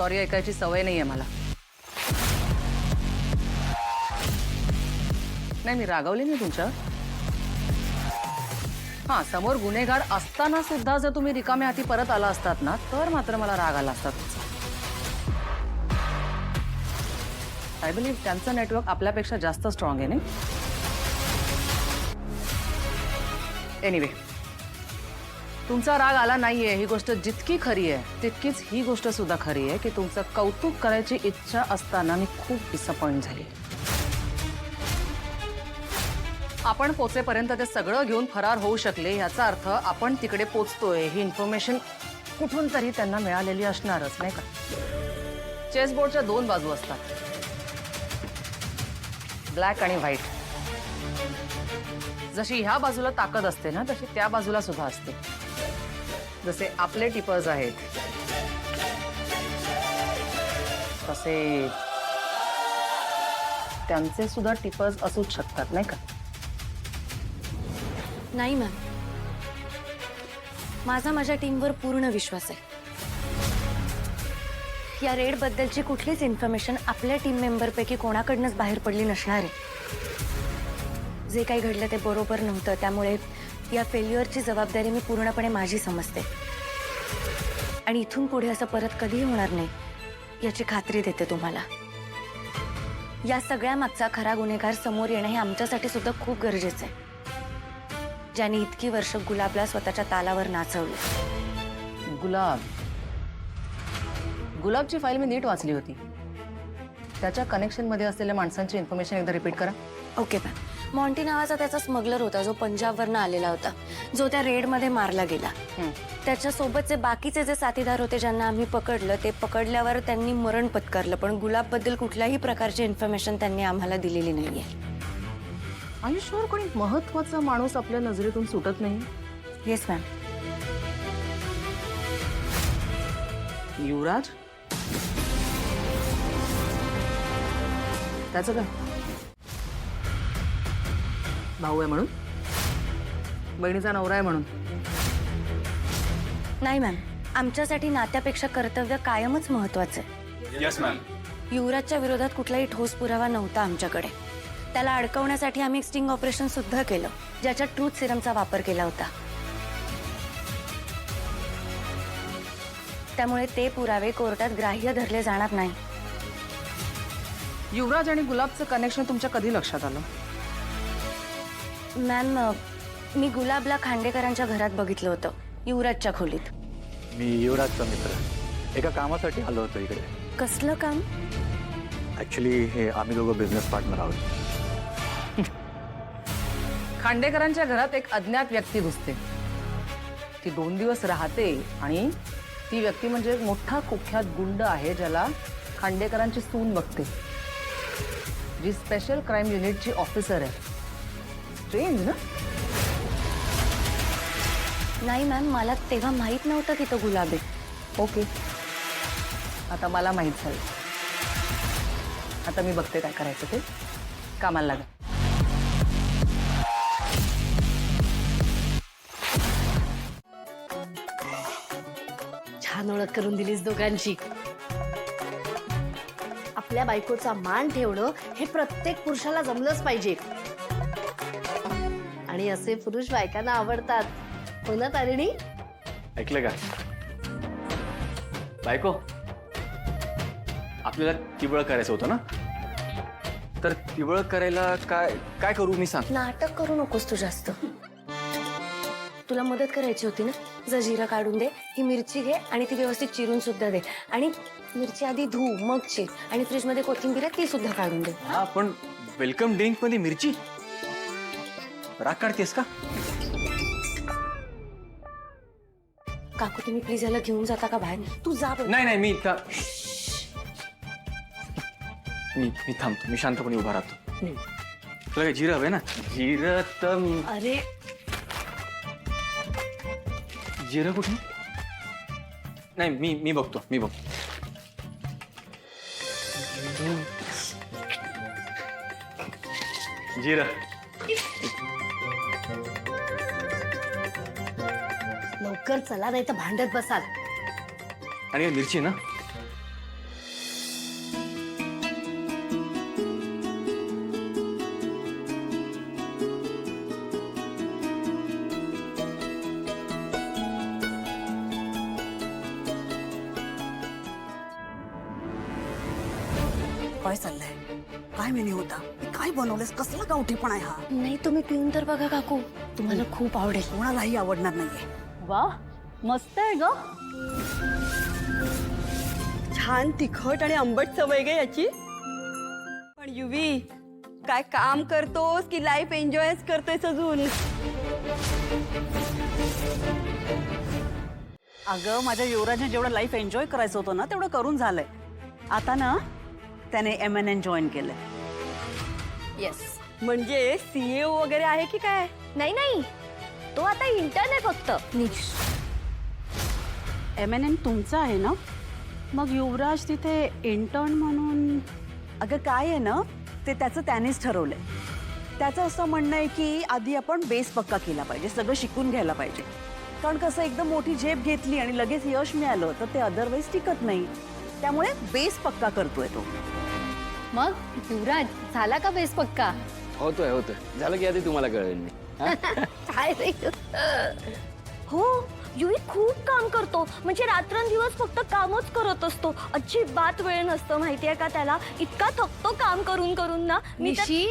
Sorry ऐकायची सवय नाहीये मला. नाही, मी रागावले नाही तुमच्यावर. हां, समोर गुन्हेगार असताना सुद्धा जर तुम्ही रिकाम्या हाती परत आला असतात ना, तर मात्र मला राग आला असता तुमचा. आय बिलीव्ह त्यांचं नेटवर्क आपल्यापेक्षा जास्त स्ट्रॉंग आहे, नाही? एनिवे, तुमचा राग आला नाहीये ही गोष्ट जितकी खरी आहे तितकीच ही गोष्ट सुद्धा खरी आहे की तुमचं कौतुक करायची इच्छा असताना मी खूप डिसअपॉइंट झाली. आपण पोचेपर्यंत ते सगळं घेऊन फरार होऊ शकले याचा अर्थ आपण तिकडे पोचतोय ही इन्फॉर्मेशन कुठून तरी त्यांना मिळालेली असणारच, नाही का? चेसबोर्डच्या दोन बाजू असतात, ब्लॅक आणि व्हाईट. जशी ह्या बाजूला ताकद असते ना तशी त्या बाजूला सुद्धा असते. जसे आपले टिपर्स आहेत तसे त्यांचे सुद्धा टिपर्स असूच शकतात, नाही का? नाही मॅम, माझ्या टीमवर पूर्ण विश्वास आहे. या रेड बद्दलची कुठलीच इन्फॉर्मेशन आपल्या टीम मेंबरपैकी कोणाकडनंच बाहेर पडली नसणार आहे. जे काही घडलं ते बरोबर नव्हतं, त्यामुळे या फेल्युअरची जबाबदारी मी पूर्णपणे माझी समजते आणि इथून पुढे असं परत कधीही होणार नाही याची खात्री देते तुम्हाला. या सगळ्या मागचा खरा गुन्हेगार समोर येणं हे आमच्यासाठी सुद्धा खूप गरजेचं आहे, ज्याने इतकी वर्ष गुलाबला स्वतःच्या तालावर नाचवलं. गुलाबची फाईल मी नीट वाचली होती. त्याच्या कनेक्शन मध्ये असलेल्या माणसांची इन्फॉर्मेशन एकदा रिपीट करा. Okay ma'am. मॉन्टी नावाचा त्याचा स्मगलर होता जो पंजाबवरनं आलेला होता, जो त्या रेडमध्ये मारला गेला. त्याच्यासोबतचे बाकीचे जे साथीदार होते ज्यांना आम्ही पकडलं, ते पकडल्यावर त्यांनी मरण पत्करलं, पण गुलाबबद्दल कुठल्याही प्रकारची इन्फॉर्मेशन त्यांनी आम्हाला दिलेली नाहीये. आय शुअर कोणी महत्वाचा माणूस आपल्या नजरेतून सुटत नाही? Yes ma'am. युवराज? त्याचं काय? भाऊ आहे म्हणून? बहिणीचा नवरा आहे म्हणून? नाही मॅम, आमच्यासाठी नात्यापेक्षा कर्तव्य कायमच महत्वाचं आहे. Yes ma'am. युवराजच्या विरोधात कुठलाही ठोस पुरावा नव्हता आमच्याकडे. त्याला अडकवण्यासाठी आम्ही एक स्टिंग ऑपरेशन सुद्धा केलं, ज्याच्यात ट्रूथ सिरमचा वापर केला होता. त्यामुळे ते पुरावे कोर्टात ग्राह्य धरले जाणार नाही. युवराज आणि गुलाबचं कनेक्शन तुमच्या कधी लक्षात आलं? मॅम, मी गुलाबला खांडेकरांच्या घरात बघितलं होतं, युवराजच्या खोलीत. मी युवराजचा मित्र एका कामासाठी आलो होतो इकडे. कसलं काम? ऍक्च्युली हे आम्ही दोघं बिझनेस पार्टनर आहोत. खांडेकरांच्या घरात एक अज्ञात व्यक्ती घुसते. ती 2 दिवस राहते आणि ती व्यक्ती म्हणजे एक मोठा कुख्यात गुंड आहे ज्याला खांडेकरांची सून बघते, जी स्पेशल क्राईम युनिटची ऑफिसर आहे. स्ट्रेंज ना? नाही मॅम, मला तेव्हा माहित नव्हतं की तो गुलाब आहे. ओके, आता मला माहित झालं. आता मी बघते काय करायचं ते. कामाला लागा. छान ओळख करून दिलीस दोघांची. आपल्या बायकोचा मान ठेवणं हे प्रत्येक पुरुषाला जमलंच पाहिजे आणि असे पुरुष बायकांना आवडतात, हो ना तारिणी? ऐकलं का बायको? आपल्याला तिबळ करायचं होतं ना, तर तिबळ करायला काय काय करू मी सांग? नाटक करू नकोस तू जास्त. तुला मदत करायची होती ना, जर जिरं काढून दे, ही मिरची घे आणि ती व्यवस्थित चिरून सुद्धा दे. आणि मिरची आधी धू मग चिर, आणि फ्रीजमध्ये कोथिंबीर आहे ती सुद्धा काढून दे. हा, पण वेलकम ड्रिंक मध्ये मिरची? राग काढतेस का? काकू, तुम्ही प्लीज याला घेऊन जाता का बाहेर? तू जा बरं. नाही नाही, मी थांबतो. मी शांतपणे उभा राहतो. तुला काय जिरं हवंय ना? जिरं तर अरे जिरं कुठे? नाही, मी बघतो. जिरं. लवकर चला, नाही तर भांडत बसाल. आणि मिरची ना? काय चाललंय? काय मेन्यू होता? काय बनवलंस? कसला गावठीपणा आहे हा? नाही तुम्ही पिऊन तर बघा काकू, तुम्हाला खूप आवडेल. कोणालाही आवडणार नाहीये. वा मस्त आहे ग. छान तिखट आणि आंबट सवय ग याची. पण युवी, काय काम करतोस की लाईफ एन्जॉयच करतोयस अजून? अगं माझ्या युवराजने जेवढं लाईफ एन्जॉय करायचं होतं ना तेवढं करून झालंय. आता ना त्याने MNN जॉईन केलंय. येस. म्हणजे CEO वगैरे आहे की काय? नाही नाही, तो आता इंटर्न आहे फक्त. MNN तुमचं आहे ना? मग युवराज तिथे इंटर्न म्हणून? अगं काय आहे ना, ते त्याचं त्यानेच ठरवलंय. त्याचं असं म्हणणं आहे की आधी आपण बेस पक्का केला पाहिजे, सगळं शिकून घ्यायला पाहिजे. कारण कसं एकदम मोठी झेप घेतली आणि लगेच यश मिळालं तर ते अदरवाईज टिकत नाही. त्यामुळे बेस पक्का करतोय तो. मग युवराज झाला का बेस पक्का? होतोय झालं की आधी तुम्हाला कळेल मी. काय रे? हो, युवी खूप काम करतो. म्हणजे रात्रंदिवस फक्त कामच करत असतो. अजिबात वेळ नसतो माहितीये का त्याला. इतका थकतो काम करून करून ना. निशी